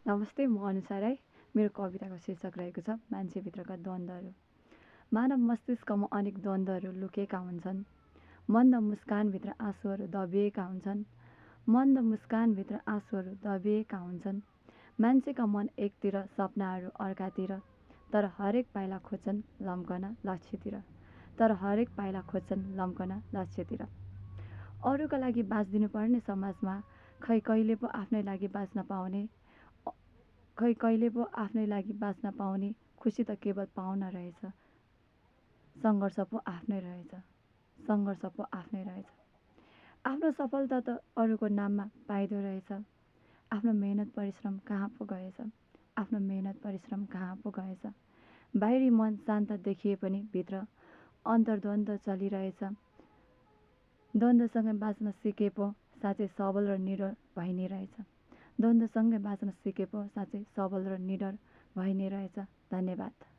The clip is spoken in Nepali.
नमस्ते, म अनुसा राई। मेरो कविताको शीर्षक रहेको छ मान्छेभित्रका द्वन्द्वहरू। मानव मस्तिष्कमा अनेक द्वन्द्वहरू लुकेका हुन्छन्। मन्द मुस्कानभित्र आँसुहरू दबिएका हुन्छन्। मन्द मुस्कानभित्र आँसुहरू दबिएका हुन्छन्। मान्छेका मन एकतिर, सपनाहरू अर्कातिर। तर हरेक पाइला खोज्छन् लम्कन लक्ष्यतिर। अरूका लागि बाँच्दिनु पर्ने समाजमा खै कहिले पो आफ्नै लागि बाँच्न पाउने खुसी त केवल पाउन रहेछ। सङ्घर्ष पो आफ्नै रहेछ। आफ्नो सफलता त अरूको नाममा पाइदो रहेछ। आफ्नो मेहनत परिश्रम कहाँ पो गएछ। बाहिरी मन शान्त देखिए पनि भित्र अन्तर्द्वन्द्व चलिरहेछ। द्वन्द्वसँगै बाँच्न सिके पो साँच्चै सबल र निडर भइ नै रहेछ। धन्यवाद।